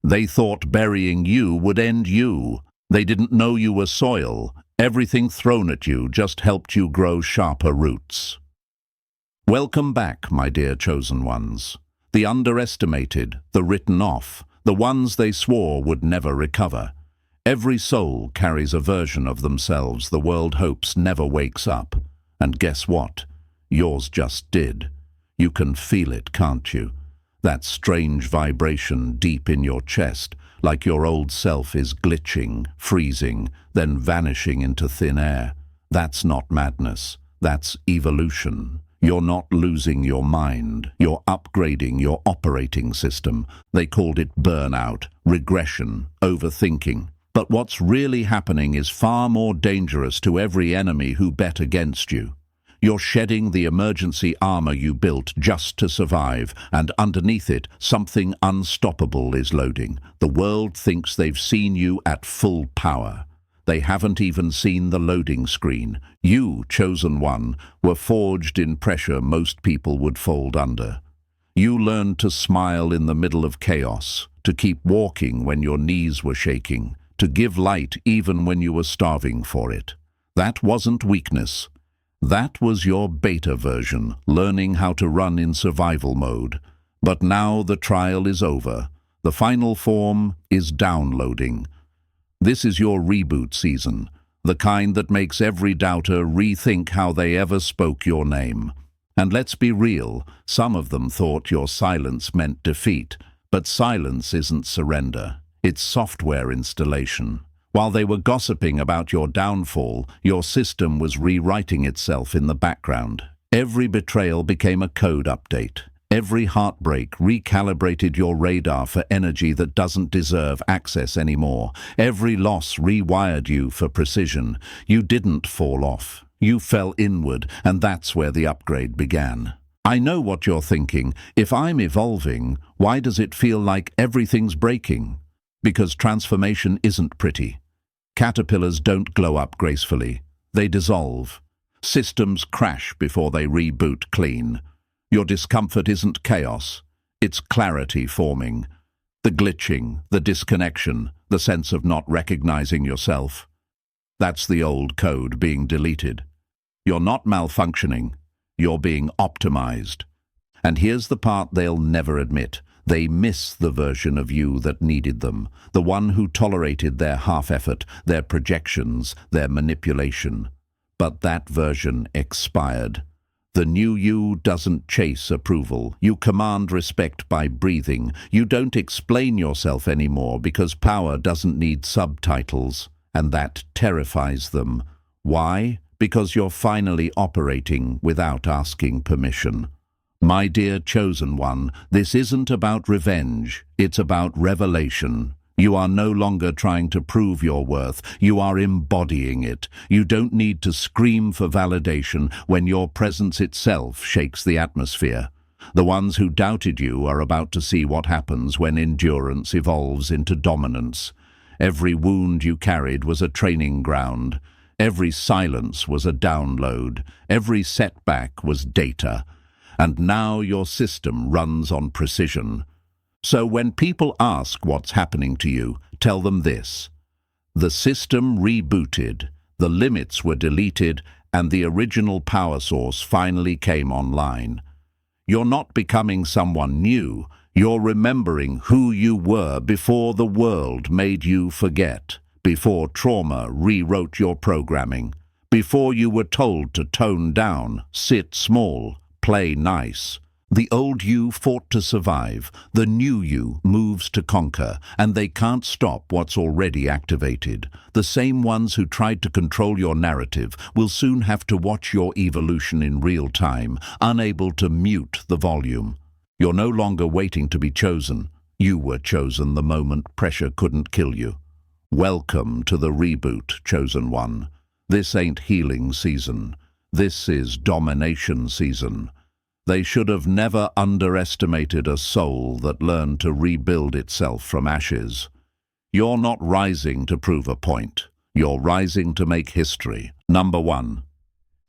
They thought burying you would end you. They didn't know you were soil. Everything thrown at you just helped you grow sharper roots. Welcome back, my dear chosen ones. The underestimated, the written off, the ones they swore would never recover. Every soul carries a version of themselves the world hopes never wakes up. And guess what? Yours just did. You can feel it, can't you? That strange vibration deep in your chest, like your old self is glitching, freezing, then vanishing into thin air. That's not madness. That's evolution. You're not losing your mind. You're upgrading your operating system. They called it burnout, regression, overthinking. But what's really happening is far more dangerous to every enemy who bet against you. You're shedding the emergency armor you built just to survive, and underneath it, something unstoppable is loading. The world thinks they've seen you at full power. They haven't even seen the loading screen. You, chosen one, were forged in pressure most people would fold under. You learned to smile in the middle of chaos, to keep walking when your knees were shaking, to give light even when you were starving for it. That wasn't weakness. That was your beta version, learning how to run in survival mode. But now the trial is over. The final form is downloading. This is your reboot season, the kind that makes every doubter rethink how they ever spoke your name. And let's be real, some of them thought your silence meant defeat. But silence isn't surrender. It's software installation. While they were gossiping about your downfall, your system was rewriting itself in the background. Every betrayal became a code update. Every heartbreak recalibrated your radar for energy that doesn't deserve access anymore. Every loss rewired you for precision. You didn't fall off. You fell inward, and that's where the upgrade began. I know what you're thinking. If I'm evolving, why does it feel like everything's breaking? Because transformation isn't pretty. Caterpillars don't glow up gracefully. They dissolve. Systems crash before they reboot clean. Your discomfort isn't chaos. It's clarity forming. The glitching, the disconnection, the sense of not recognizing yourself. That's the old code being deleted. You're not malfunctioning. You're being optimized. And here's the part they'll never admit. They miss the version of you that needed them, the one who tolerated their half-effort, their projections, their manipulation. But that version expired. The new you doesn't chase approval. You command respect by breathing. You don't explain yourself anymore because power doesn't need subtitles, and that terrifies them. Why? Because you're finally operating without asking permission. My dear chosen one, this isn't about revenge, it's about revelation. You are no longer trying to prove your worth, you are embodying it. You don't need to scream for validation when your presence itself shakes the atmosphere. The ones who doubted you are about to see what happens when endurance evolves into dominance. Every wound you carried was a training ground. Every silence was a download. Every setback was data. And now your system runs on precision. So when people ask what's happening to you, tell them this. The system rebooted, the limits were deleted, and the original power source finally came online. You're not becoming someone new, you're remembering who you were before the world made you forget, before trauma rewrote your programming, before you were told to tone down, sit small, play nice. The old you fought to survive, the new you moves to conquer, and they can't stop what's already activated. The same ones who tried to control your narrative will soon have to watch your evolution in real time, unable to mute the volume. You're no longer waiting to be chosen. You were chosen the moment pressure couldn't kill you. Welcome to the reboot, chosen one. This ain't healing season. This is domination season. They should have never underestimated a soul that learned to rebuild itself from ashes. You're not rising to prove a point. You're rising to make history. Number 1.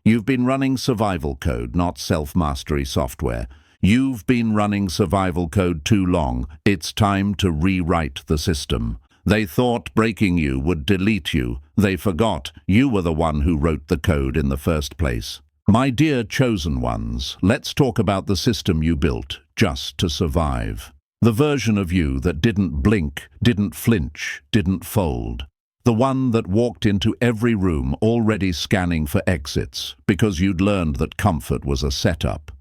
You've been running survival code, not self-mastery software. You've been running survival code too long. It's time to rewrite the system. They thought breaking you would delete you. They forgot you were the one who wrote the code in the first place. My dear chosen ones, let's talk about the system you built just to survive. The version of you that didn't blink, didn't flinch, didn't fold. The one that walked into every room already scanning for exits because you'd learned that comfort was a setup.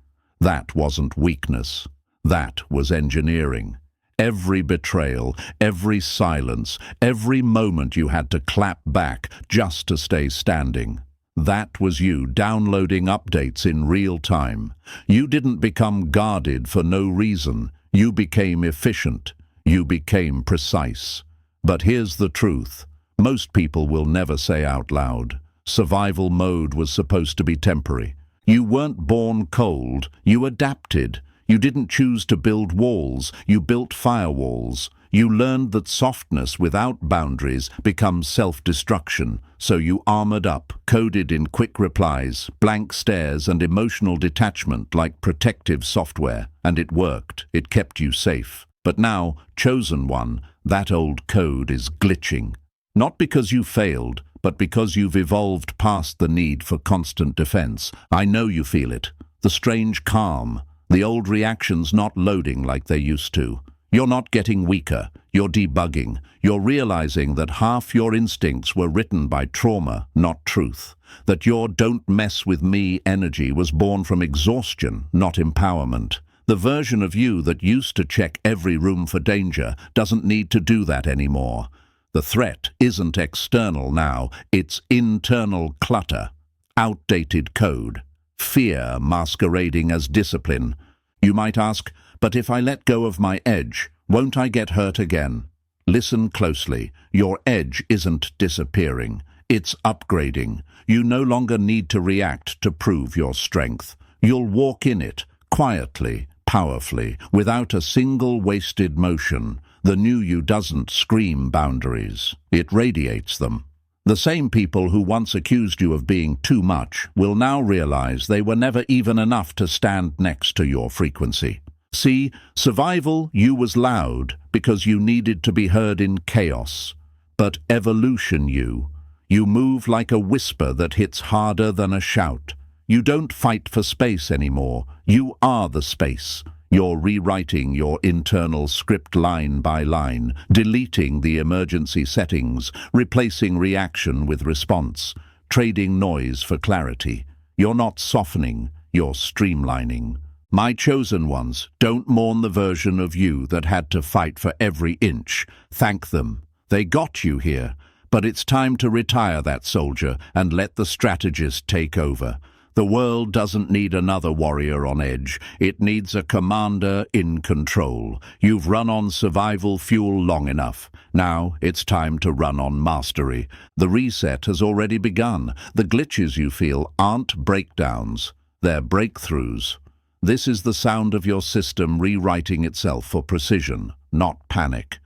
That wasn't weakness. That was engineering. Every betrayal, every silence, every moment you had to clap back just to stay standing. That was you downloading updates in real time. You didn't become guarded for no reason. You became efficient. You became precise. But here's the truth. Most people will never say out loud. Survival mode was supposed to be temporary. You weren't born cold. You adapted. You didn't choose to build walls. You built firewalls. You learned that softness without boundaries becomes self-destruction. So you armored up, coded in quick replies, blank stares and emotional detachment like protective software. And it worked. It kept you safe. But now, chosen one, that old code is glitching. Not because you failed, but because you've evolved past the need for constant defense. I know you feel it. The strange calm. The old reactions not loading like they used to. You're not getting weaker. You're debugging. You're realizing that half your instincts were written by trauma, not truth. That your don't mess with me energy was born from exhaustion, not empowerment. The version of you that used to check every room for danger doesn't need to do that anymore. The threat isn't external now, it's internal clutter, outdated code, fear masquerading as discipline. You might ask, but if I let go of my edge, won't I get hurt again? Listen closely. Your edge isn't disappearing. It's upgrading. You no longer need to react to prove your strength. You'll walk in it, quietly, powerfully, without a single wasted motion. The new you doesn't scream boundaries. It radiates them. The same people who once accused you of being too much will now realize they were never even enough to stand next to your frequency. See, survival you was loud because you needed to be heard in chaos. But evolution you move like a whisper that hits harder than a shout. You don't fight for space anymore. You are the space. You're rewriting your internal script line by line, deleting the emergency settings, replacing reaction with response, trading noise for clarity. You're not softening, you're streamlining. My chosen ones, don't mourn the version of you that had to fight for every inch. Thank them. They got you here. But it's time to retire that soldier and let the strategist take over. The world doesn't need another warrior on edge. It needs a commander in control. You've run on survival fuel long enough. Now it's time to run on mastery. The reset has already begun. The glitches you feel aren't breakdowns. They're breakthroughs. This is the sound of your system rewriting itself for precision, not panic.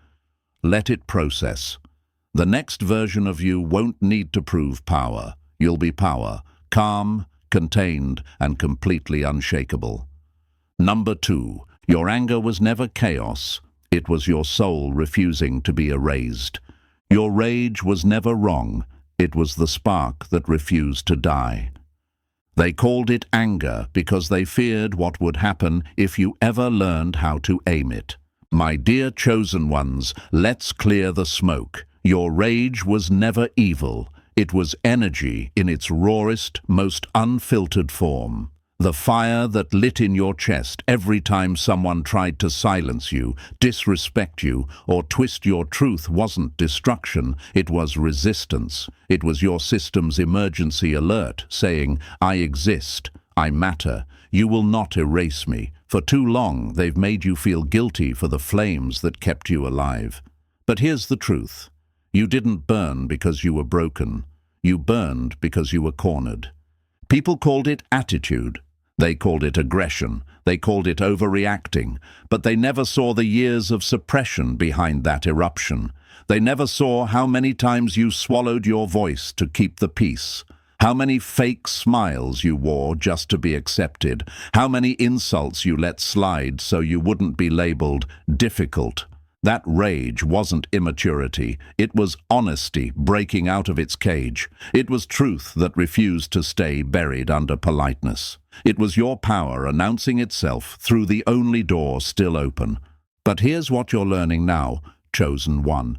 Let it process. The next version of you won't need to prove power. You'll be power, calm, contained, and completely unshakable. Number 2, your anger was never chaos. It was your soul refusing to be erased. Your rage was never wrong. It was the spark that refused to die. They called it anger because they feared what would happen if you ever learned how to aim it. My dear chosen ones, let's clear the smoke. Your rage was never evil. It was energy in its rawest, most unfiltered form. The fire that lit in your chest every time someone tried to silence you, disrespect you, or twist your truth wasn't destruction, it was resistance. It was your system's emergency alert saying, I exist, I matter, you will not erase me. For too long, they've made you feel guilty for the flames that kept you alive. But here's the truth. You didn't burn because you were broken. You burned because you were cornered. People called it attitude. They called it aggression. They called it overreacting. But they never saw the years of suppression behind that eruption. They never saw how many times you swallowed your voice to keep the peace. How many fake smiles you wore just to be accepted. How many insults you let slide so you wouldn't be labeled difficult. That rage wasn't immaturity. It was honesty breaking out of its cage. It was truth that refused to stay buried under politeness. It was your power announcing itself through the only door still open. But here's what you're learning now, chosen one.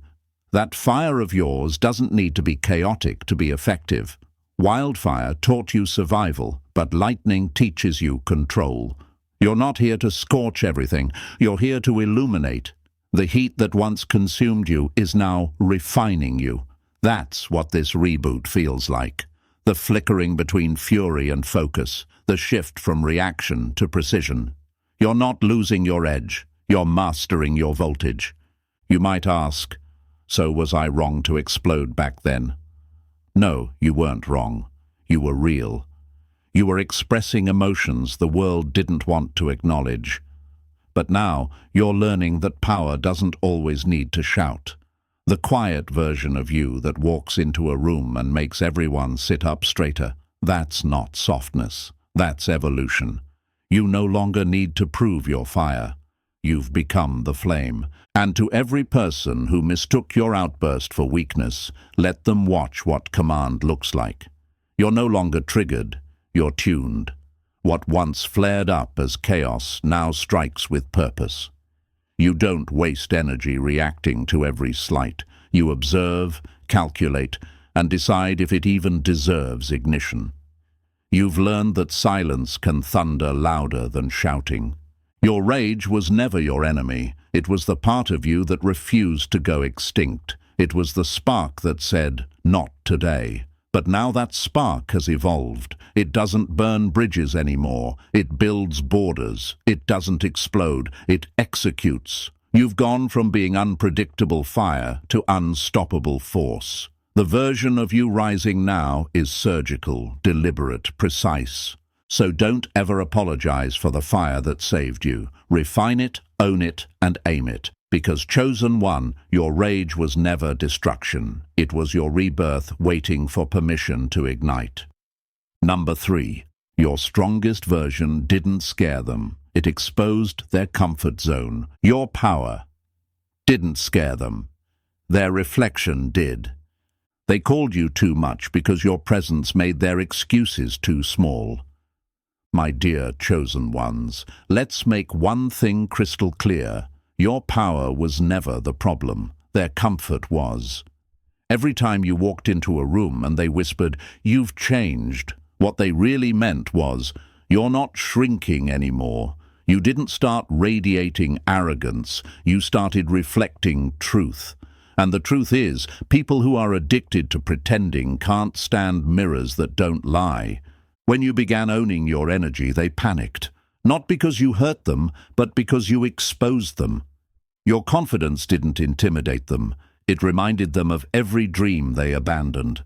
That fire of yours doesn't need to be chaotic to be effective. Wildfire taught you survival, but lightning teaches you control. You're not here to scorch everything. You're here to illuminate. The heat that once consumed you is now refining you. That's what this reboot feels like. The flickering between fury and focus. The shift from reaction to precision. You're not losing your edge. You're mastering your voltage. You might ask, so was I wrong to explode back then? No, you weren't wrong. You were real. You were expressing emotions the world didn't want to acknowledge. But now you're learning that power doesn't always need to shout. The quiet version of you that walks into a room and makes everyone sit up straighter, that's not softness. That's evolution. You no longer need to prove your fire. You've become the flame. And to every person who mistook your outburst for weakness, let them watch what command looks like. You're no longer triggered, you're tuned. What once flared up as chaos now strikes with purpose. You don't waste energy reacting to every slight. You observe, calculate, and decide if it even deserves ignition. You've learned that silence can thunder louder than shouting. Your rage was never your enemy. It was the part of you that refused to go extinct. It was the spark that said, "Not today." But now that spark has evolved. It doesn't burn bridges anymore. It builds borders. It doesn't explode. It executes. You've gone from being unpredictable fire to unstoppable force. The version of you rising now is surgical, deliberate, precise. So don't ever apologize for the fire that saved you. Refine it, own it, and aim it. Because chosen one, your rage was never destruction. It was your rebirth waiting for permission to ignite. Number 3. Your strongest version didn't scare them. It exposed their comfort zone. Your power didn't scare them. Their reflection did. They called you too much because your presence made their excuses too small. My dear chosen ones, let's make one thing crystal clear. Your power was never the problem. Their comfort was. Every time you walked into a room and they whispered, "You've changed," what they really meant was, "You're not shrinking anymore." You didn't start radiating arrogance. You started reflecting truth. And the truth is, people who are addicted to pretending can't stand mirrors that don't lie. When you began owning your energy, they panicked. Not because you hurt them, but because you exposed them. Your confidence didn't intimidate them. It reminded them of every dream they abandoned.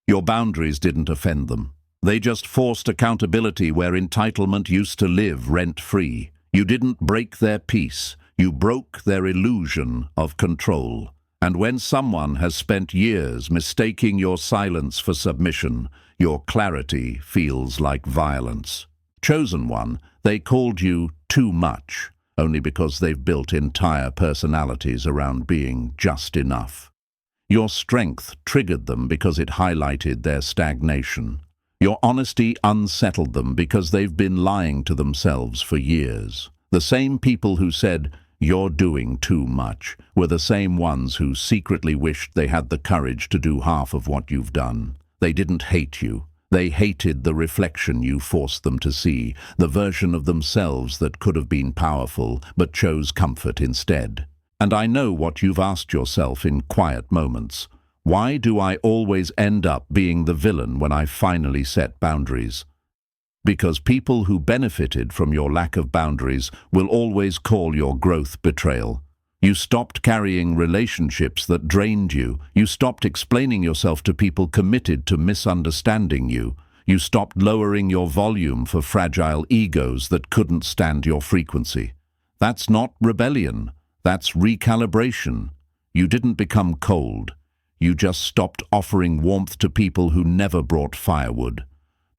Your boundaries didn't offend them. They just forced accountability where entitlement used to live rent-free. You didn't break their peace. You broke their illusion of control. And when someone has spent years mistaking your silence for submission, your clarity feels like violence. Chosen one, they called you too much, only because they've built entire personalities around being just enough. Your strength triggered them because it highlighted their stagnation. Your honesty unsettled them because they've been lying to themselves for years. The same people who said, "You're doing too much," were the same ones who secretly wished they had the courage to do half of what you've done. They didn't hate you. They hated the reflection you forced them to see, the version of themselves that could have been powerful but chose comfort instead. And I know what you've asked yourself in quiet moments. Why do I always end up being the villain when I finally set boundaries? Because people who benefited from your lack of boundaries will always call your growth betrayal. You stopped carrying relationships that drained you. You stopped explaining yourself to people committed to misunderstanding you. You stopped lowering your volume for fragile egos that couldn't stand your frequency. That's not rebellion. That's recalibration. You didn't become cold. You just stopped offering warmth to people who never brought firewood.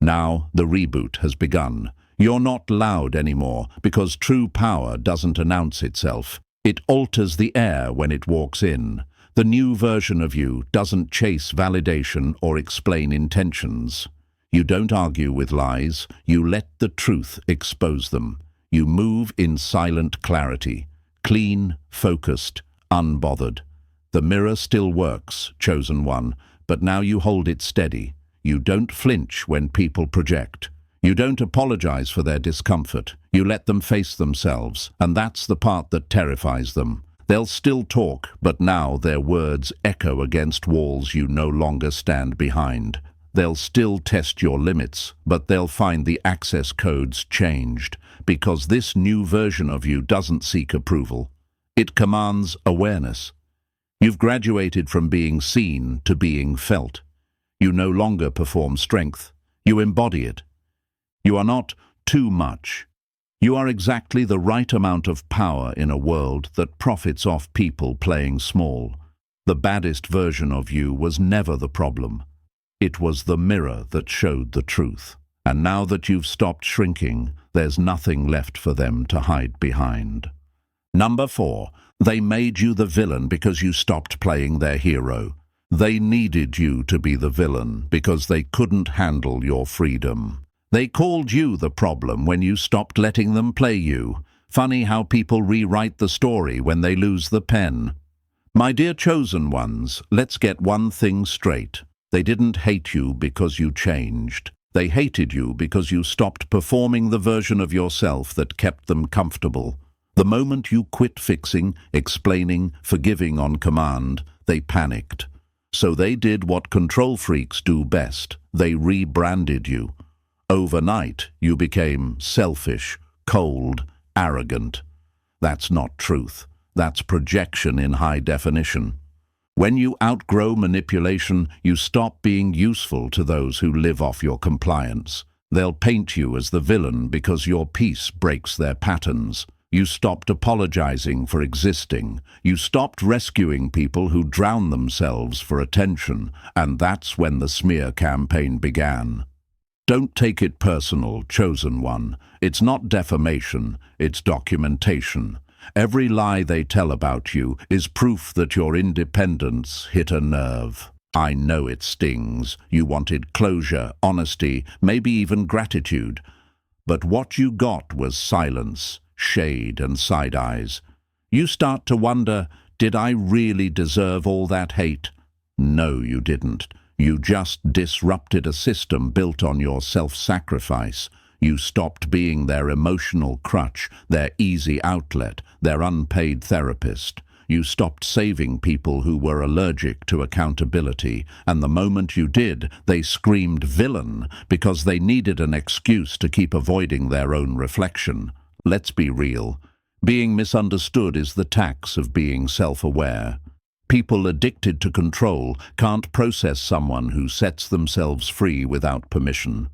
Now the reboot has begun. You're not loud anymore because true power doesn't announce itself. It alters the air when it walks in. The new version of you doesn't chase validation or explain intentions. You don't argue with lies. You let the truth expose them. You move in silent clarity, clean, focused, unbothered. The mirror still works, chosen one, but now you hold it steady. You don't flinch when people project. You don't apologize for their discomfort. You let them face themselves, and that's the part that terrifies them. They'll still talk, but now their words echo against walls you no longer stand behind. They'll still test your limits, but they'll find the access codes changed, because this new version of you doesn't seek approval. It commands awareness. You've graduated from being seen to being felt. You no longer perform strength. You embody it. You are not too much. You are exactly the right amount of power in a world that profits off people playing small. The baddest version of you was never the problem. It was the mirror that showed the truth. And now that you've stopped shrinking, there's nothing left for them to hide behind. Number 4. They made you the villain because you stopped playing their hero. They needed you to be the villain because they couldn't handle your freedom. They called you the problem when you stopped letting them play you. Funny how people rewrite the story when they lose the pen. My dear chosen ones, let's get one thing straight. They didn't hate you because you changed. They hated you because you stopped performing the version of yourself that kept them comfortable. The moment you quit fixing, explaining, forgiving on command, they panicked. So they did what control freaks do best. They rebranded you. Overnight, you became selfish, cold, arrogant. That's not truth. That's projection in high definition. When you outgrow manipulation, you stop being useful to those who live off your compliance. They'll paint you as the villain because your peace breaks their patterns. You stopped apologizing for existing. You stopped rescuing people who drown themselves for attention, and that's when the smear campaign began. Don't take it personal, chosen one. It's not defamation, it's documentation. Every lie they tell about you is proof that your independence hit a nerve. I know it stings. You wanted closure, honesty, maybe even gratitude. But what you got was silence, shade and side eyes. You start to wonder, did I really deserve all that hate? No, you didn't. You just disrupted a system built on your self-sacrifice. You stopped being their emotional crutch, their easy outlet, their unpaid therapist. You stopped saving people who were allergic to accountability, and the moment you did, they screamed villain because they needed an excuse to keep avoiding their own reflection. Let's be real. Being misunderstood is the tax of being self-aware. People addicted to control can't process someone who sets themselves free without permission.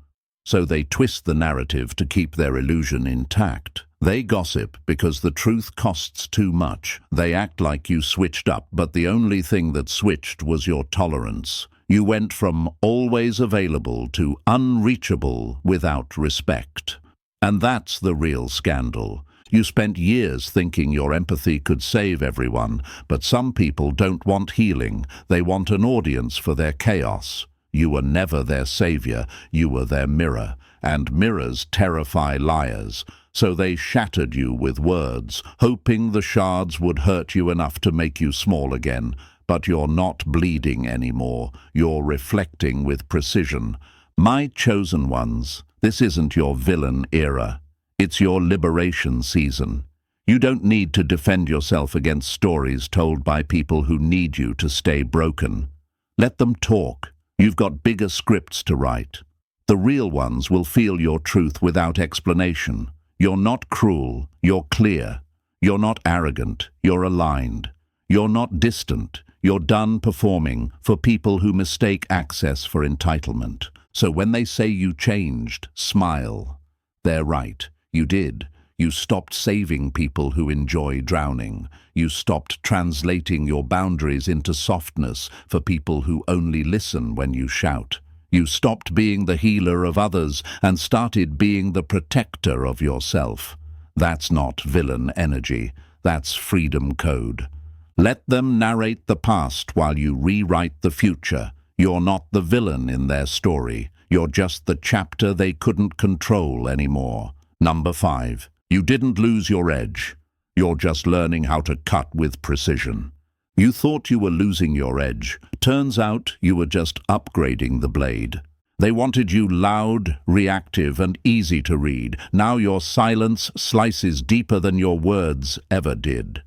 So they twist the narrative to keep their illusion intact. They gossip because the truth costs too much. They act like you switched up, but the only thing that switched was your tolerance. You went from always available to unreachable without respect. And that's the real scandal. You spent years thinking your empathy could save everyone, but some people don't want healing. They want an audience for their chaos. You were never their savior, you were their mirror, and mirrors terrify liars. So they shattered you with words, hoping the shards would hurt you enough to make you small again. But you're not bleeding anymore, you're reflecting with precision. My chosen ones, this isn't your villain era. It's your liberation season. You don't need to defend yourself against stories told by people who need you to stay broken. Let them talk. You've got bigger scripts to write. The real ones will feel your truth without explanation. You're not cruel, you're clear. You're not arrogant, you're aligned. You're not distant, you're done performing for people who mistake access for entitlement. So when they say you changed, smile. They're right. You did. You stopped saving people who enjoy drowning. You stopped translating your boundaries into softness for people who only listen when you shout. You stopped being the healer of others and started being the protector of yourself. That's not villain energy. That's freedom code. Let them narrate the past while you rewrite the future. You're not the villain in their story. You're just the chapter they couldn't control anymore. Number 5. You didn't lose your edge. You're just learning how to cut with precision. You thought you were losing your edge. Turns out you were just upgrading the blade. They wanted you loud, reactive, and easy to read. Now your silence slices deeper than your words ever did.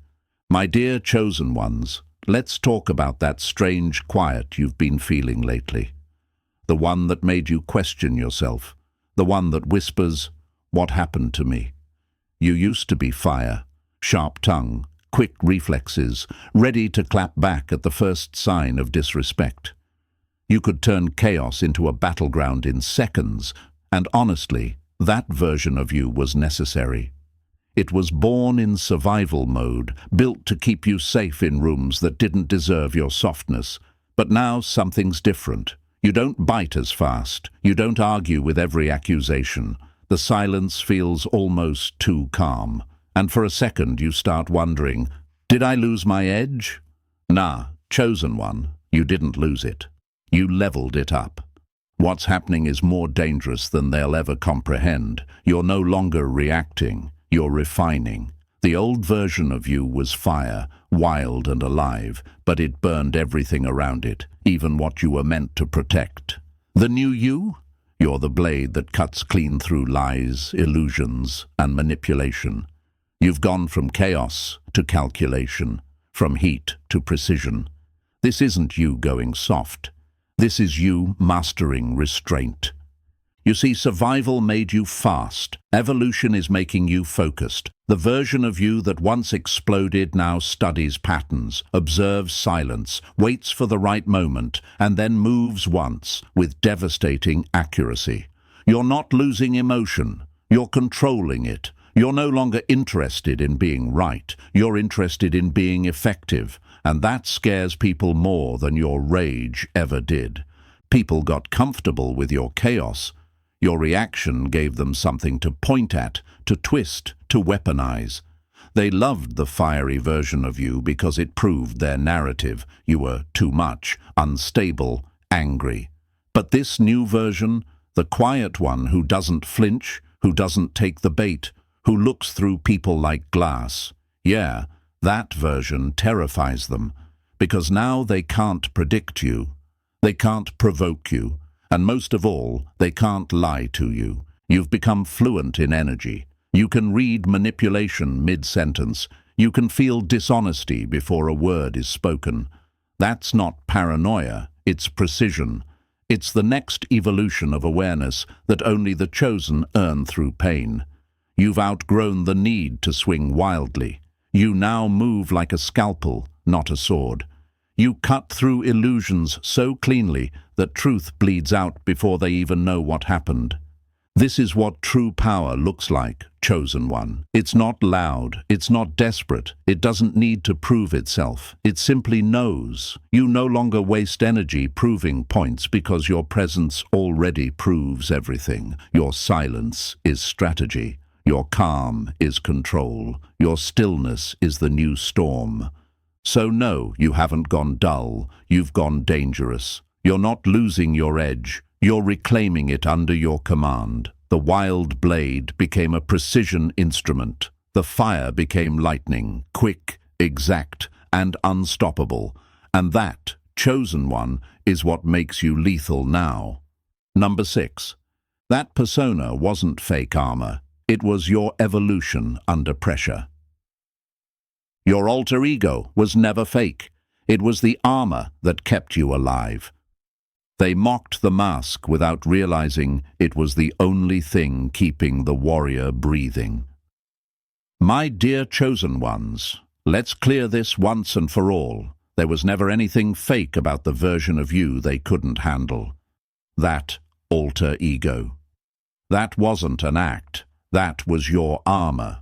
My dear chosen ones, let's talk about that strange quiet you've been feeling lately. The one that made you question yourself. The one that whispers, "What happened to me?" You used to be fire, sharp tongue, quick reflexes, ready to clap back at the first sign of disrespect. You could turn chaos into a battleground in seconds, and honestly, that version of you was necessary. It was born in survival mode, built to keep you safe in rooms that didn't deserve your softness. But now something's different. You don't bite as fast. You don't argue with every accusation. The silence feels almost too calm. And for a second you start wondering, did I lose my edge? Nah, chosen one, you didn't lose it. You leveled it up. What's happening is more dangerous than they'll ever comprehend. You're no longer reacting. You're refining. The old version of you was fire, wild and alive, but it burned everything around it, even what you were meant to protect. The new you? You're the blade that cuts clean through lies, illusions, and manipulation. You've gone from chaos to calculation, from heat to precision. This isn't you going soft. This is you mastering restraint. You see, survival made you fast. Evolution is making you focused. The version of you that once exploded now studies patterns, observes silence, waits for the right moment, and then moves once with devastating accuracy. You're not losing emotion. You're controlling it. You're no longer interested in being right. You're interested in being effective. And that scares people more than your rage ever did. People got comfortable with your chaos. Your reaction gave them something to point at, to twist, to weaponize. They loved the fiery version of you because it proved their narrative. You were too much, unstable, angry. But this new version, the quiet one who doesn't flinch, who doesn't take the bait, who looks through people like glass, yeah, that version terrifies them, because now they can't predict you, they can't provoke you, and most of all, they can't lie to you. You've become fluent in energy. You can read manipulation mid-sentence. You can feel dishonesty before a word is spoken. That's not paranoia, it's precision. It's the next evolution of awareness that only the chosen earn through pain. You've outgrown the need to swing wildly. You now move like a scalpel, not a sword. You cut through illusions so cleanly that truth bleeds out before they even know what happened. This is what true power looks like, chosen one. It's not loud, it's not desperate, it doesn't need to prove itself. It simply knows. You no longer waste energy proving points because your presence already proves everything. Your silence is strategy. Your calm is control. Your stillness is the new storm. So no, you haven't gone dull. You've gone dangerous. You're not losing your edge. You're reclaiming it under your command. The wild blade became a precision instrument. The fire became lightning, quick, exact, and unstoppable. And that, chosen one, is what makes you lethal now. Number 6. That persona wasn't fake armor. It was your evolution under pressure. Your alter ego was never fake. It was the armor that kept you alive. They mocked the mask without realizing it was the only thing keeping the warrior breathing. My dear chosen ones, let's clear this once and for all. There was never anything fake about the version of you they couldn't handle. That alter ego. That wasn't an act. That was your armor.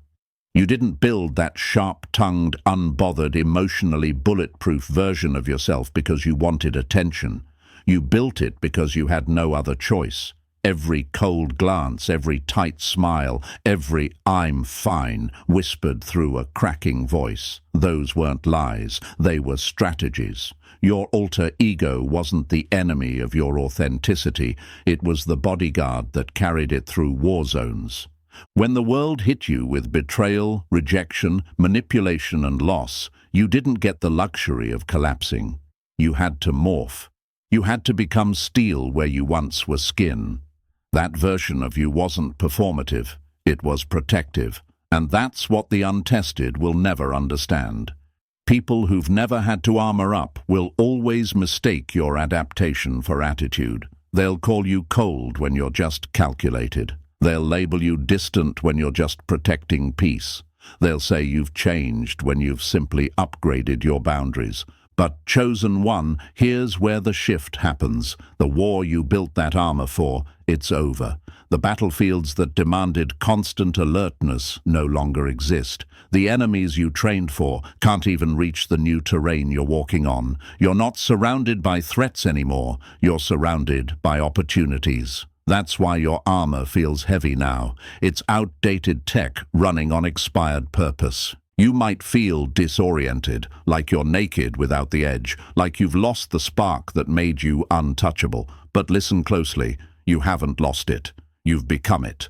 You didn't build that sharp-tongued, unbothered, emotionally bulletproof version of yourself because you wanted attention. You built it because you had no other choice. Every cold glance, every tight smile, every "I'm fine" whispered through a cracking voice. Those weren't lies, they were strategies. Your alter ego wasn't the enemy of your authenticity, it was the bodyguard that carried it through war zones. When the world hit you with betrayal, rejection, manipulation and loss, you didn't get the luxury of collapsing. You had to morph. You had to become steel where you once were skin. That version of you wasn't performative, it was protective. And that's what the untested will never understand. People who've never had to armor up will always mistake your adaptation for attitude. They'll call you cold when you're just calculated. They'll label you distant when you're just protecting peace. They'll say you've changed when you've simply upgraded your boundaries. But chosen one, here's where the shift happens. The war you built that armor for, it's over. The battlefields that demanded constant alertness no longer exist. The enemies you trained for can't even reach the new terrain you're walking on. You're not surrounded by threats anymore. You're surrounded by opportunities. That's why your armor feels heavy now. It's outdated tech running on expired purpose. You might feel disoriented, like you're naked without the edge, like you've lost the spark that made you untouchable. But listen closely, you haven't lost it. You've become it.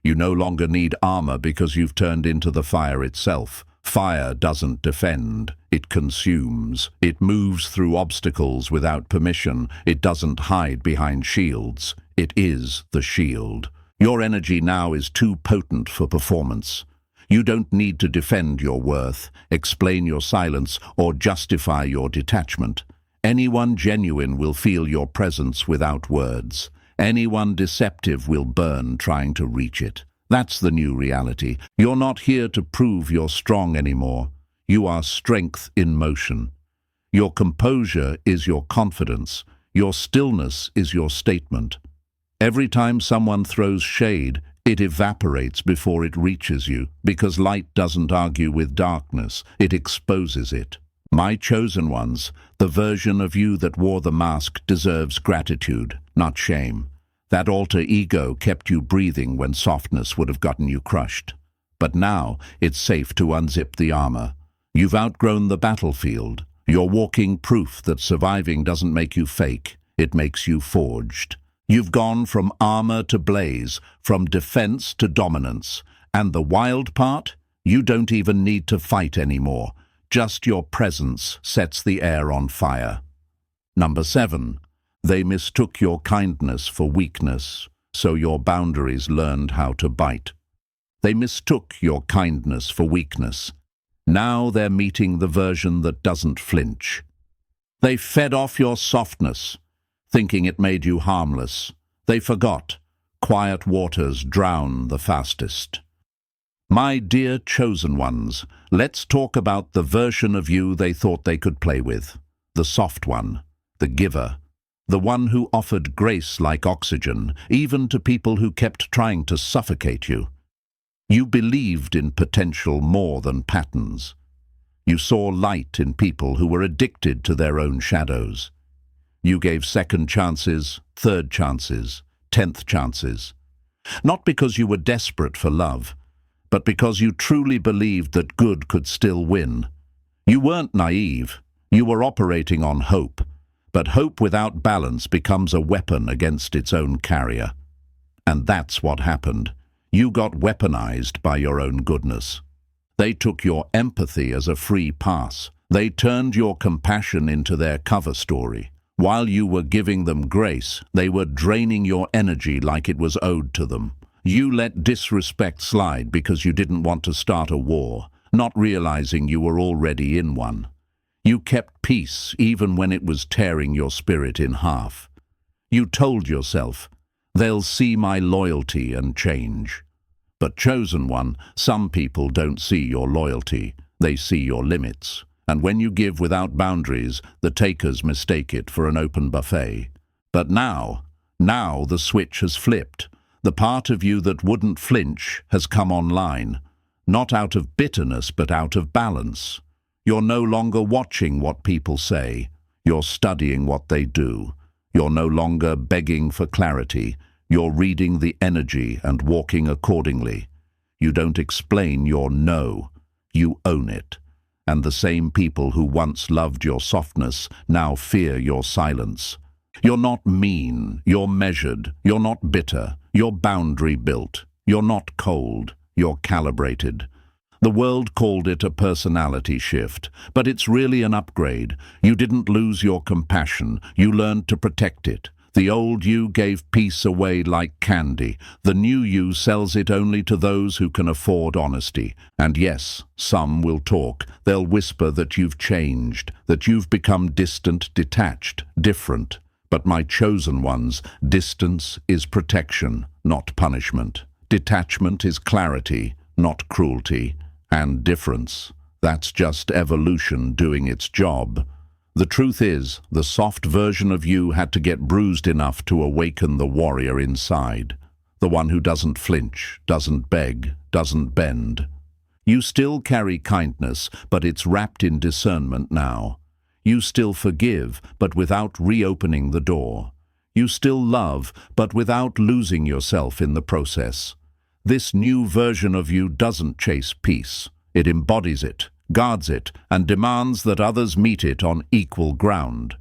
You no longer need armor because you've turned into the fire itself. Fire doesn't defend, it consumes. It moves through obstacles without permission. It doesn't hide behind shields. It is the shield. Your energy now is too potent for performance. You don't need to defend your worth, explain your silence, or justify your detachment. Anyone genuine will feel your presence without words. Anyone deceptive will burn trying to reach it. That's the new reality. You're not here to prove you're strong anymore. You are strength in motion. Your composure is your confidence. Your stillness is your statement. Every time someone throws shade, it evaporates before it reaches you, because light doesn't argue with darkness, it exposes it. My chosen ones, the version of you that wore the mask deserves gratitude, not shame. That alter ego kept you breathing when softness would have gotten you crushed. But now it's safe to unzip the armor. You've outgrown the battlefield. You're walking proof that surviving doesn't make you fake, it makes you forged. You've gone from armor to blaze, from defense to dominance. And the wild part? You don't even need to fight anymore. Just your presence sets the air on fire. Number 7. They mistook your kindness for weakness, so your boundaries learned how to bite. They mistook your kindness for weakness. Now they're meeting the version that doesn't flinch. They fed off your softness, thinking it made you harmless. They forgot. Quiet waters drown the fastest. My dear chosen ones, let's talk about the version of you they thought they could play with. The soft one, the giver, the one who offered grace like oxygen, even to people who kept trying to suffocate you. You believed in potential more than patterns. You saw light in people who were addicted to their own shadows. You gave second chances, third chances, 10th chances. Not because you were desperate for love, but because you truly believed that good could still win. You weren't naive. You were operating on hope. But hope without balance becomes a weapon against its own carrier. And that's what happened. You got weaponized by your own goodness. They took your empathy as a free pass. They turned your compassion into their cover story. While you were giving them grace, they were draining your energy like it was owed to them. You let disrespect slide because you didn't want to start a war, not realizing you were already in one. You kept peace even when it was tearing your spirit in half. You told yourself, they'll see my loyalty and change. But chosen one, some people don't see your loyalty, they see your limits. And when you give without boundaries, the takers mistake it for an open buffet. But now the switch has flipped. The part of you that wouldn't flinch has come online, not out of bitterness but out of balance. You're no longer watching what people say, you're studying what they do. You're no longer begging for clarity, you're reading the energy and walking accordingly. You don't explain your no, you own it. And the same people who once loved your softness now fear your silence. You're not mean, you're measured, you're not bitter, you're boundary built, you're not cold, you're calibrated. The world called it a personality shift, but it's really an upgrade. You didn't lose your compassion, you learned to protect it. The old you gave peace away like candy. The new you sells it only to those who can afford honesty. And yes, some will talk. They'll whisper that you've changed, that you've become distant, detached, different. But my chosen ones, distance is protection, not punishment. Detachment is clarity, not cruelty. And difference, that's just evolution doing its job. The truth is, the soft version of you had to get bruised enough to awaken the warrior inside. The one who doesn't flinch, doesn't beg, doesn't bend. You still carry kindness, but it's wrapped in discernment now. You still forgive, but without reopening the door. You still love, but without losing yourself in the process. This new version of you doesn't chase peace. It embodies it, guards it, and demands that others meet it on equal ground.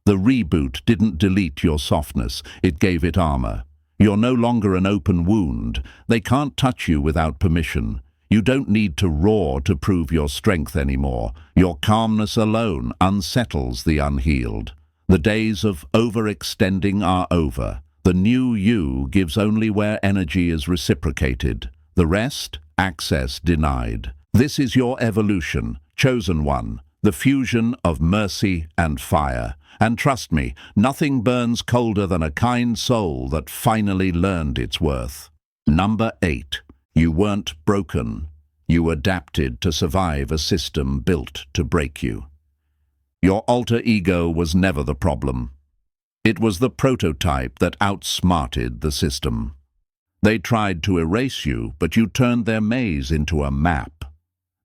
The reboot didn't delete your softness, it gave it armor. You're no longer an open wound. They can't touch you without permission. You don't need to roar to prove your strength anymore. Your calmness alone unsettles the unhealed. The days of overextending are over. The new you gives only where energy is reciprocated. The rest, access denied. This is your evolution, chosen one, the fusion of mercy and fire. And trust me, nothing burns colder than a kind soul that finally learned its worth. Number 8. You weren't broken. You adapted to survive a system built to break you. Your alter ego was never the problem. It was the prototype that outsmarted the system. They tried to erase you, but you turned their maze into a map.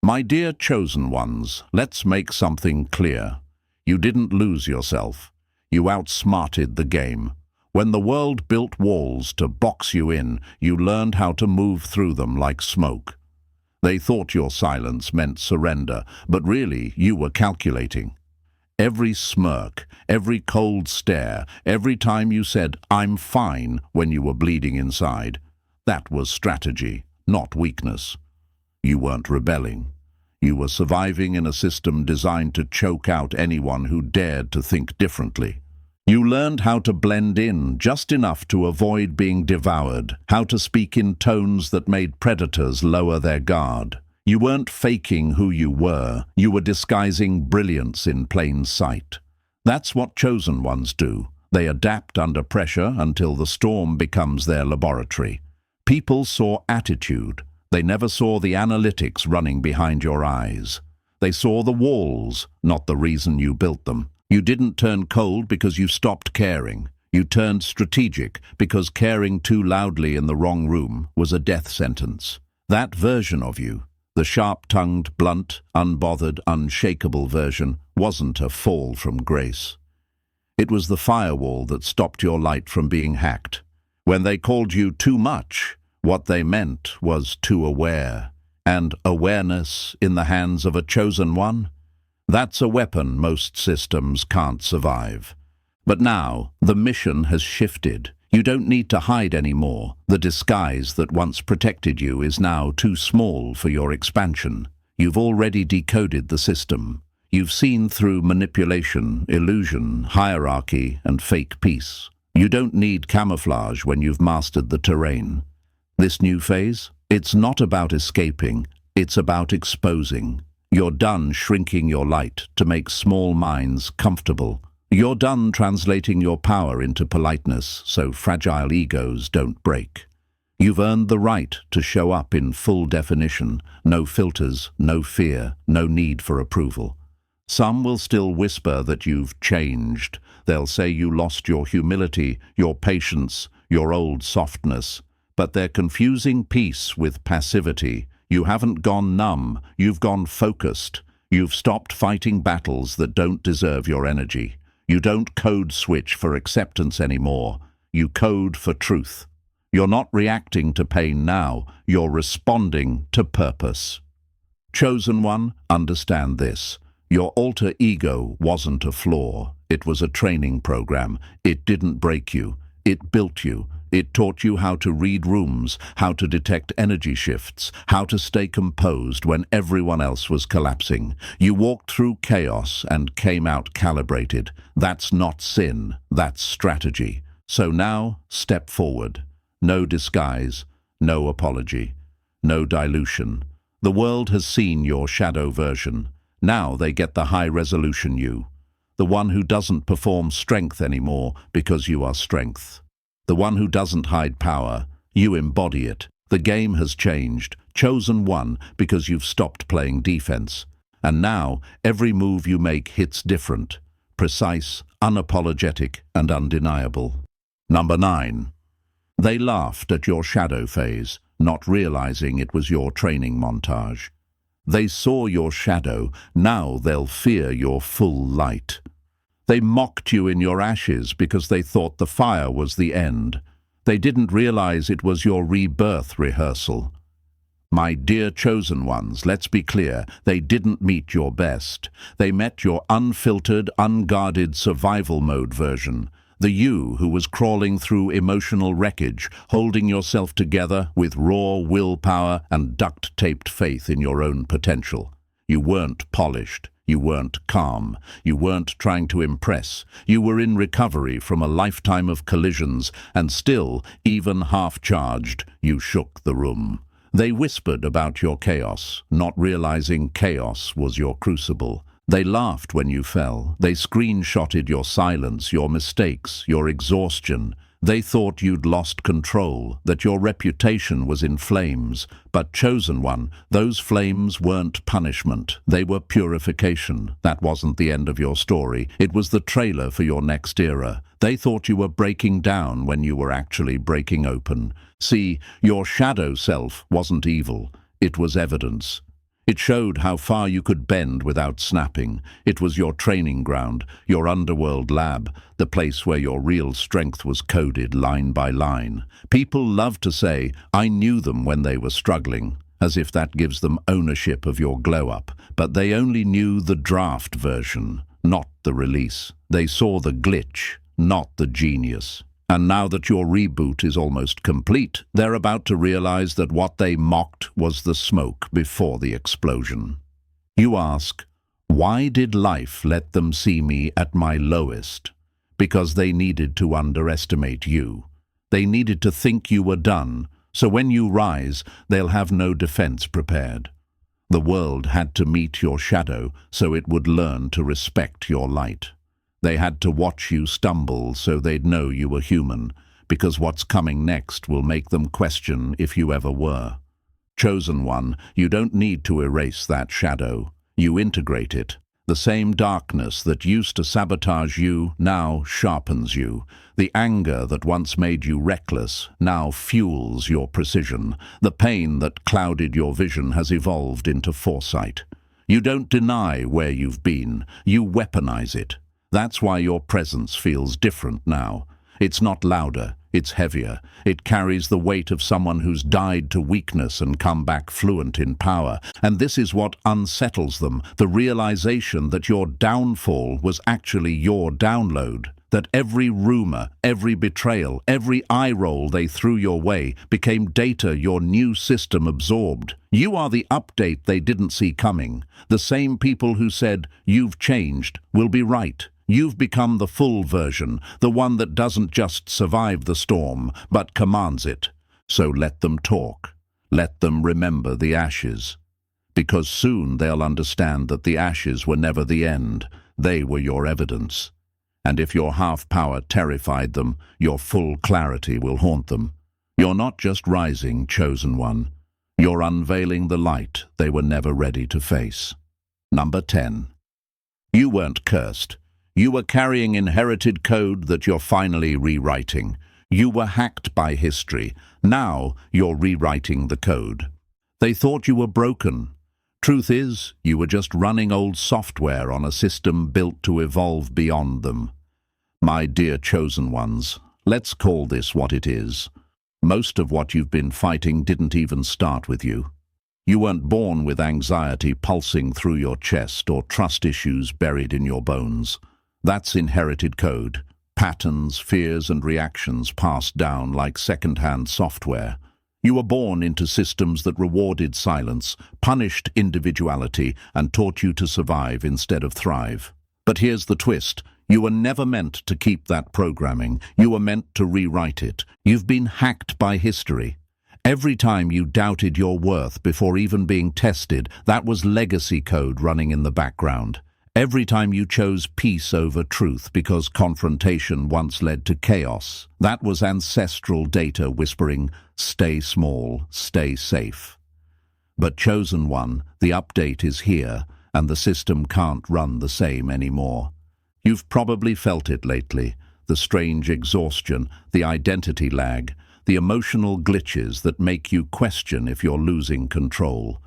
My dear chosen ones, let's make something clear. You didn't lose yourself. You outsmarted the game. When the world built walls to box you in, you learned how to move through them like smoke. They thought your silence meant surrender, but really you were calculating. Every smirk, every cold stare, every time you said, "I'm fine," when you were bleeding inside, that was strategy, not weakness. You weren't rebelling. You were surviving in a system designed to choke out anyone who dared to think differently. You learned how to blend in just enough to avoid being devoured, how to speak in tones that made predators lower their guard. You weren't faking who you were disguising brilliance in plain sight. That's what chosen ones do. They adapt under pressure until the storm becomes their laboratory. People saw attitude. They never saw the analytics running behind your eyes. They saw the walls, not the reason you built them. You didn't turn cold because you stopped caring. You turned strategic because caring too loudly in the wrong room was a death sentence. That version of you, the sharp-tongued, blunt, unbothered, unshakable version, wasn't a fall from grace. It was the firewall that stopped your light from being hacked. When they called you too much, what they meant was too aware. And awareness in the hands of a chosen one? That's a weapon most systems can't survive. But now, the mission has shifted. You don't need to hide anymore. The disguise that once protected you is now too small for your expansion. You've already decoded the system. You've seen through manipulation, illusion, hierarchy, and fake peace. You don't need camouflage when you've mastered the terrain. This new phase? It's not about escaping, it's about exposing. You're done shrinking your light to make small minds comfortable. You're done translating your power into politeness so fragile egos don't break. You've earned the right to show up in full definition, no filters, no fear, no need for approval. Some will still whisper that you've changed. They'll say you lost your humility, your patience, your old softness. but they're confusing peace with passivity. You haven't gone numb, you've gone focused. You've stopped fighting battles that don't deserve your energy. You don't code switch for acceptance anymore. You code for truth. You're not reacting to pain now, you're responding to purpose. Chosen one, understand this. Your alter ego wasn't a flaw. It was a training program. It didn't break you. It built you. It taught you how to read rooms, how to detect energy shifts, how to stay composed when everyone else was collapsing. You walked through chaos and came out calibrated. That's not sin, that's strategy. So now, step forward. No disguise, no apology, no dilution. The world has seen your shadow version. Now they get the high-resolution you. The one who doesn't perform strength anymore because you are strength. The one who doesn't hide power, you embody it. The game has changed. Chosen one because you've stopped playing defense. And now, every move you make hits different. Precise, unapologetic, and undeniable. Number 9. They laughed at your shadow phase, not realizing it was your training montage. They saw your shadow, now they'll fear your full light. They mocked you in your ashes because they thought the fire was the end. They didn't realize it was your rebirth rehearsal. My dear chosen ones, let's be clear, they didn't meet your best. They met your unfiltered, unguarded survival mode version. The you who was crawling through emotional wreckage, holding yourself together with raw willpower and duct-taped faith in your own potential. You weren't polished. You weren't calm. You weren't trying to impress. You were in recovery from a lifetime of collisions, and still, even half-charged, you shook the room. They whispered about your chaos, not realizing chaos was your crucible. They laughed when you fell. They screenshotted your silence, your mistakes, your exhaustion. They thought you'd lost control, that your reputation was in flames. But chosen one, those flames weren't punishment. They were purification. That wasn't the end of your story. It was the trailer for your next era. They thought you were breaking down when you were actually breaking open. See, your shadow self wasn't evil. It was evidence. It showed how far you could bend without snapping. It was your training ground, your underworld lab, the place where your real strength was coded line by line. People love to say, I knew them when they were struggling, as if that gives them ownership of your glow-up. But they only knew the draft version, not the release. They saw the glitch, not the genius. And now that your reboot is almost complete, they're about to realize that what they mocked was the smoke before the explosion. You ask, why did life let them see me at my lowest? Because they needed to underestimate you. They needed to think you were done, so when you rise, they'll have no defense prepared. The world had to meet your shadow so it would learn to respect your light. They had to watch you stumble so they'd know you were human, because what's coming next will make them question if you ever were. Chosen one, you don't need to erase that shadow. You integrate it. The same darkness that used to sabotage you now sharpens you. The anger that once made you reckless now fuels your precision. The pain that clouded your vision has evolved into foresight. You don't deny where you've been. You weaponize it. That's why your presence feels different now. It's not louder, it's heavier. It carries the weight of someone who's died to weakness and come back fluent in power. And this is what unsettles them, the realization that your downfall was actually your download. That every rumor, every betrayal, every eye roll they threw your way became data your new system absorbed. You are the update they didn't see coming. The same people who said, you've changed, will be right. You've become the full version, the one that doesn't just survive the storm, but commands it. So let them talk. Let them remember the ashes. Because soon they'll understand that the ashes were never the end. They were your evidence. And if your half-power terrified them, your full clarity will haunt them. You're not just rising, chosen one. You're unveiling the light they were never ready to face. Number 10. You weren't cursed. You were carrying inherited code that you're finally rewriting. You were hacked by history. Now you're rewriting the code. They thought you were broken. Truth is, you were just running old software on a system built to evolve beyond them. My dear chosen ones, let's call this what it is. Most of what you've been fighting didn't even start with you. You weren't born with anxiety pulsing through your chest or trust issues buried in your bones. That's inherited code, patterns, fears and reactions passed down like second-hand software. You were born into systems that rewarded silence, punished individuality, and taught you to survive instead of thrive. But here's the twist. You were never meant to keep that programming. You were meant to rewrite it. You've been hacked by history. Every time you doubted your worth before even being tested, that was legacy code running in the background. Every time you chose peace over truth because confrontation once led to chaos, that was ancestral data whispering, stay small, stay safe. But chosen one, the update is here, and the system can't run the same anymore. You've probably felt it lately, the strange exhaustion, the identity lag, the emotional glitches that make you question if you're losing control.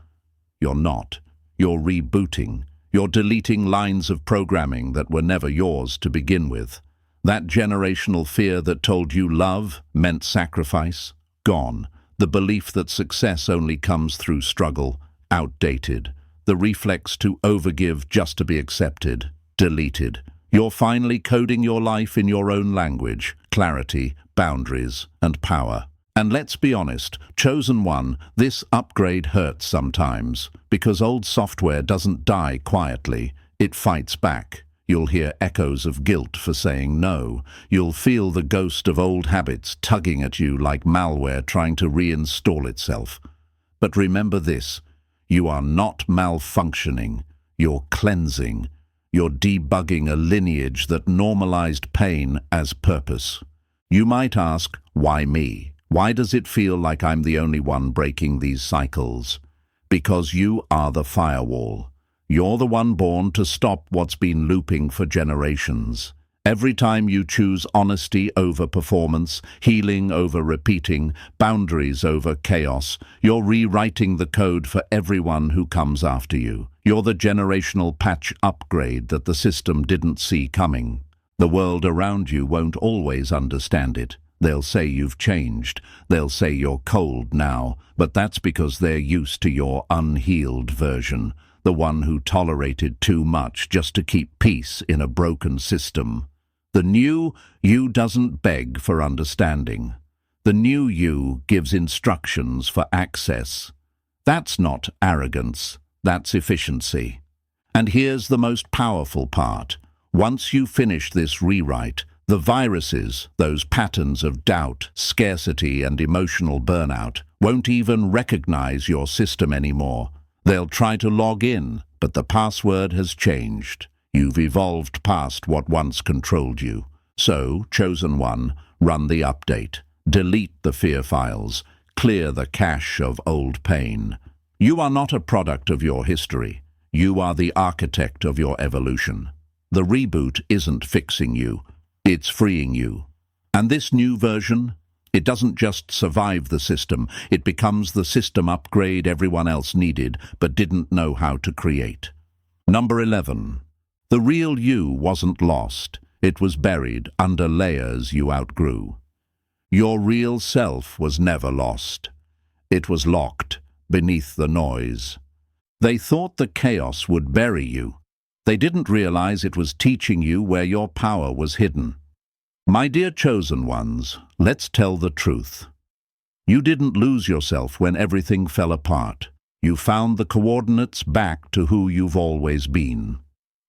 You're not. You're rebooting. You're deleting lines of programming that were never yours to begin with. That generational fear that told you love meant sacrifice, gone. The belief that success only comes through struggle, outdated. The reflex to overgive just to be accepted, deleted. You're finally coding your life in your own language, clarity, boundaries, and power. And let's be honest, chosen one, this upgrade hurts sometimes, because old software doesn't die quietly, it fights back. You'll hear echoes of guilt for saying no. You'll feel the ghost of old habits tugging at you like malware trying to reinstall itself. But remember this, you are not malfunctioning, you're cleansing. You're debugging a lineage that normalized pain as purpose. You might ask, why me? Why does it feel like I'm the only one breaking these cycles? Because you are the firewall. You're the one born to stop what's been looping for generations. Every time you choose honesty over performance, healing over repeating, boundaries over chaos, you're rewriting the code for everyone who comes after you. You're the generational patch upgrade that the system didn't see coming. The world around you won't always understand it. They'll say you've changed. They'll say you're cold now, but that's because they're used to your unhealed version, the one who tolerated too much just to keep peace in a broken system. The new you doesn't beg for understanding. The new you gives instructions for access. That's not arrogance, that's efficiency. And here's the most powerful part. Once you finish this rewrite, the viruses, those patterns of doubt, scarcity, and emotional burnout, won't even recognize your system anymore. They'll try to log in, but the password has changed. You've evolved past what once controlled you. So, chosen one, run the update. Delete the fear files. Clear the cache of old pain. You are not a product of your history. You are the architect of your evolution. The reboot isn't fixing you. It's freeing you. And this new version, it doesn't just survive the system, it becomes the system upgrade everyone else needed but didn't know how to create. Number 11. The real you wasn't lost. It was buried under layers you outgrew. Your real self was never lost. It was locked beneath the noise. They thought the chaos would bury you. They didn't realize it was teaching you where your power was hidden. My dear chosen ones, let's tell the truth. You didn't lose yourself when everything fell apart. You found the coordinates back to who you've always been.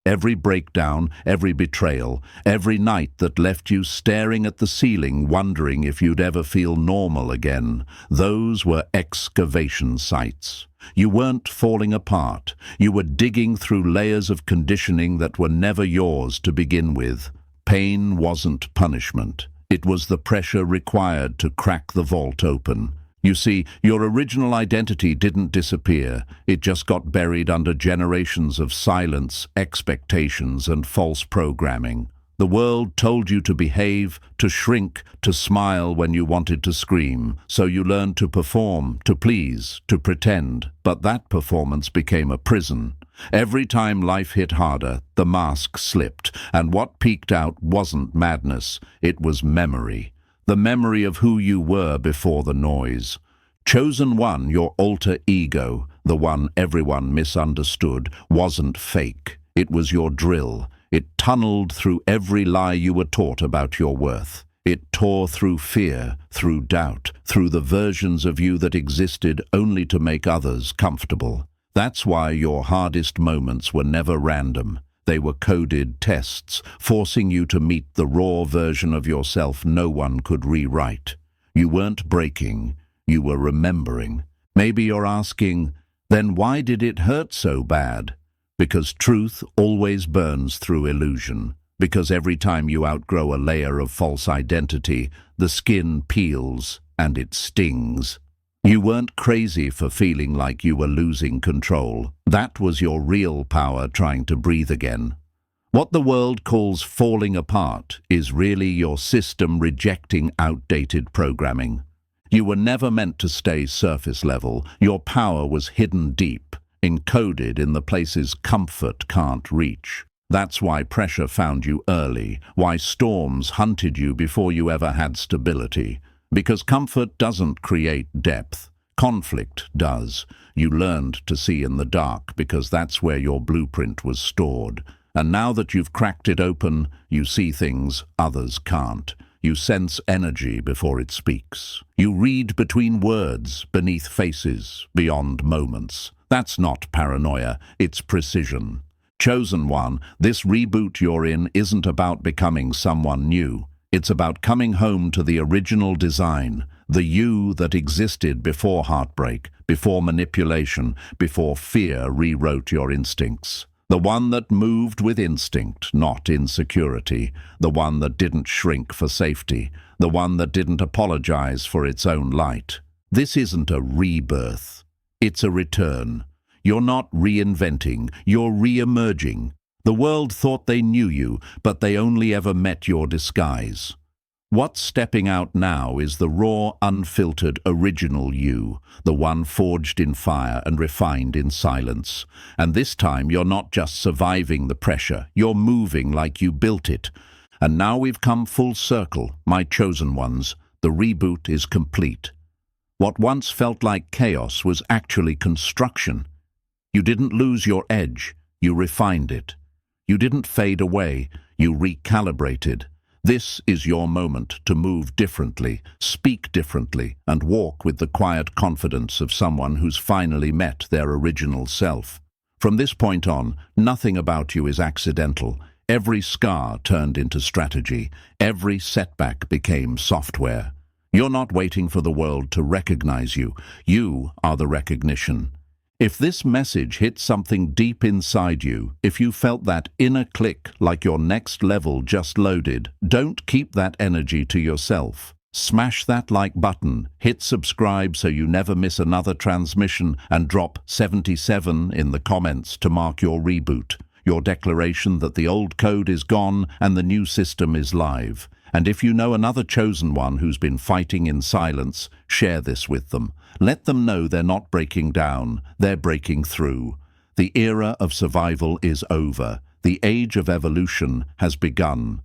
Every breakdown, every betrayal, every night that left you staring at the ceiling wondering if you'd ever feel normal again, those were excavation sites. You weren't falling apart. You were digging through layers of conditioning that were never yours to begin with. Pain wasn't punishment. It was the pressure required to crack the vault open. You see, your original identity didn't disappear. It just got buried under generations of silence, expectations, and false programming. The world told you to behave, to shrink, to smile when you wanted to scream. So you learned to perform, to please, to pretend. But that performance became a prison. Every time life hit harder, the mask slipped, and what peeked out wasn't madness, it was memory. The memory of who you were before the noise. Chosen One, your alter ego, the one everyone misunderstood, wasn't fake. It was your drill. It tunneled through every lie you were taught about your worth. It tore through fear, through doubt, through the versions of you that existed only to make others comfortable. That's why your hardest moments were never random. They were coded tests, forcing you to meet the raw version of yourself no one could rewrite. You weren't breaking, you were remembering. Maybe you're asking, then why did it hurt so bad? Because truth always burns through illusion. Because every time you outgrow a layer of false identity, the skin peels and it stings. You weren't crazy for feeling like you were losing control. That was your real power trying to breathe again. What the world calls falling apart is really your system rejecting outdated programming. You were never meant to stay surface level. Your power was hidden deep, encoded in the places comfort can't reach. That's why pressure found you early, why storms hunted you before you ever had stability. Because comfort doesn't create depth, conflict does. You learned to see in the dark because that's where your blueprint was stored. And now that you've cracked it open, you see things others can't. You sense energy before it speaks. You read between words, beneath faces, beyond moments. That's not paranoia, it's precision. Chosen One, this reboot you're in isn't about becoming someone new. It's about coming home to the original design, the you that existed before heartbreak, before manipulation, before fear rewrote your instincts. The one that moved with instinct, not insecurity. The one that didn't shrink for safety. The one that didn't apologize for its own light. This isn't a rebirth. It's a return. You're not reinventing, you're re-emerging. The world thought they knew you, but they only ever met your disguise. What's stepping out now is the raw, unfiltered, original you, the one forged in fire and refined in silence. And this time you're not just surviving the pressure, you're moving like you built it. And now we've come full circle, my chosen ones. The reboot is complete. What once felt like chaos was actually construction. You didn't lose your edge, you refined it. You didn't fade away, you recalibrated. This is your moment to move differently, speak differently, and walk with the quiet confidence of someone who's finally met their original self. From this point on, nothing about you is accidental. Every scar turned into strategy. Every setback became software. You're not waiting for the world to recognize you. You are the recognition. If this message hit something deep inside you, if you felt that inner click like your next level just loaded, don't keep that energy to yourself. Smash that like button, hit subscribe so you never miss another transmission, and drop 77 in the comments to mark your reboot, your declaration that the old code is gone and the new system is live. And if you know another chosen one who's been fighting in silence, share this with them. Let them know they're not breaking down, they're breaking through. The era of survival is over. The age of evolution has begun.